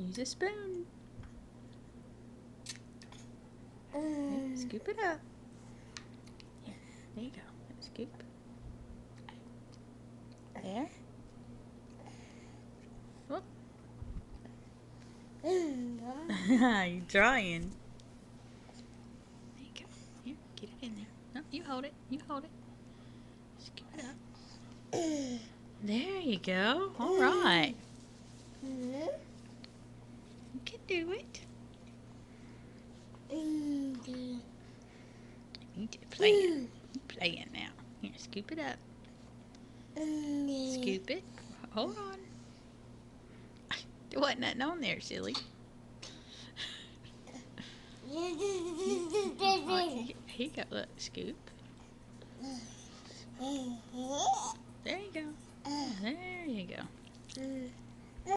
Use a spoon. There, scoop it up. Here, there you go. Scoop. There. Oh. You're trying. There you go. Here, get it in there. No, you hold it. You hold it. Scoop it up. There you go. All right. You can do it. You just playing. Playing now. Here, scoop it up. Scoop it. Hold on. There wasn't nothing on there, silly. Here you go. Look, scoop.